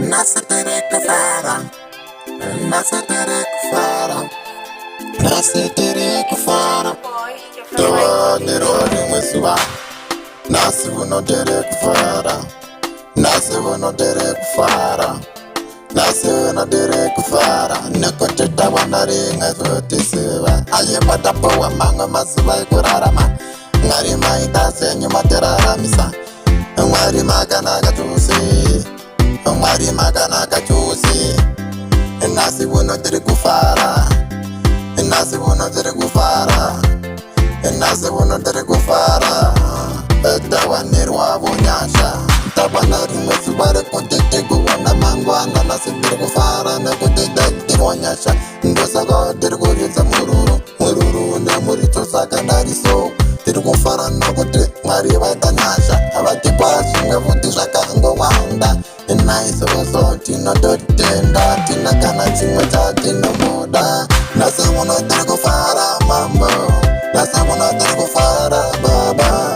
Nasitiri kufara, nasitiri kufara, nasitiri kufara. Dewa nirori mwesiwa, nasibu no dere kufara, nasibu no dere kufara, nasibu no dere kufara. Nekote tawa nari ngezote sewa, aye batapo wa manga masiwa ikurarama. Ngari maita senyu materara misa, ngari magana gatusi. Ngari magana kachusi, nasi wono tere kufara, nasi wono tere kufara, nasi wono tere kufara. Tawa nirwa bunyasha, tawa nari mesubare kontete kuwana mangwana nasi tere kufara na kontete tirwanyasha. Ndosa go tere kuryuza mururu, mururu na murito saka nari so. Tere kufara na kote ngari watanyasha, abati pasi ngavuti shaka ngo wanda. Nice also tina dotenda tina kana chimeta tina moda. Nasa mona tere kufara mama, nasa mona tere kufara baba,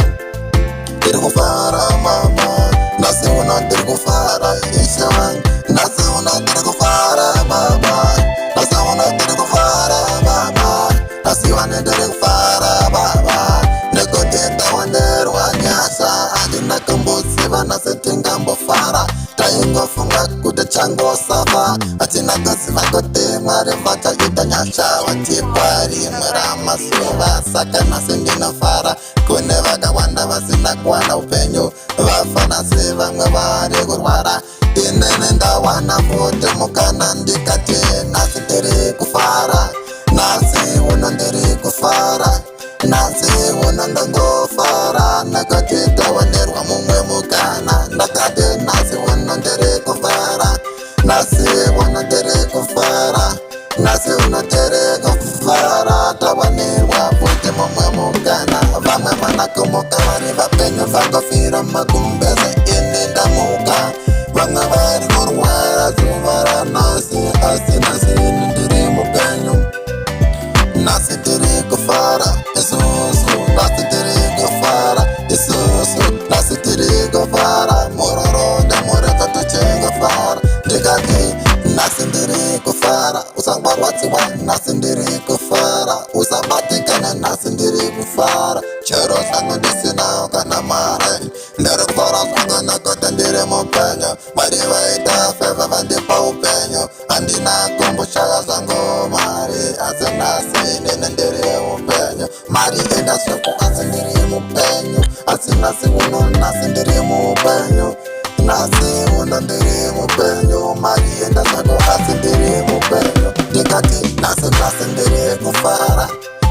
tere kufara mama, nasa mona tere kufara ishawan, nasa mona tere kufara baba, nasa mona tere kufara baba, nasi wane tere kufara baba. Nekotenda waneru wanyasa adina kambusi vana setinga mbofara. Taingo funga kude chango sava, atina kasi vakote mare vaka yutanyasha. Watipari mrama suva saka nasindina fara, kune vaka wanda vasina kwana upenyo. Vafana seva mwavari kurwara, inenenda wana fote mukana ndikate. Nasi tere kufara, nasi unondere kufara, nasi unondongo fara. Nakate tawanerwa mumwe mukana, nakate nasi unondere kufara, nasi unondere kufara, nasi unondere kufara. Tawanerwa fote mumwe mukana, vamwe vanakomoka vari vapenyo vakofira makumbeze inenda muka. Vamwe vari kurwara zuvara nasi asi nasi nindiri mupenyo. Nasi tere kufara, isusu, nasi tere kufara, isusu, nasi tere kufara. Mororo da morata tuche kufara, ndikati nasi tere kufara. Usangwa watiwa nasi tere kufara, usabatikana nasi tere kufara. Chero sango disina ukana mare, ndere kufara sango nakota ndire mupenyo. Mariwa ita feva vandipa upenyo, andina kumbu shaga sango mare. Ase nasi nene ndire mupenyo, mari enda soko ase ndire mupenyo. Ase nasi uno nasi ndire mupenyo, nasi uno ndire mupenyo. Mari enda soko ase ndire mupenyo. Nikati nasi ndire kufara,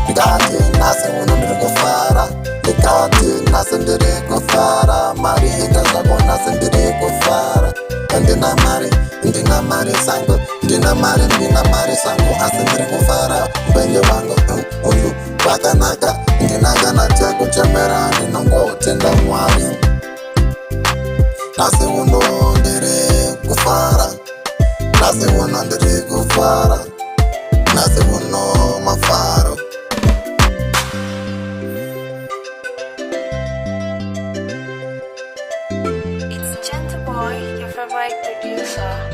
nikati nasi uno ndire kufara, nikati nasi ndire kufara. Mari enda soko nasi ndire kufara. Ndina mari sango, ndina mari sango. Ase ndire kufara, mpenye wango uyu wakanaka. Ndina gana chako chemera, ndinongo utenda mwari. Nasi uno ndire kufara, nasi uno ndire kufara, nasi uno mafaro. It's Gentle Boy, your favorite producer.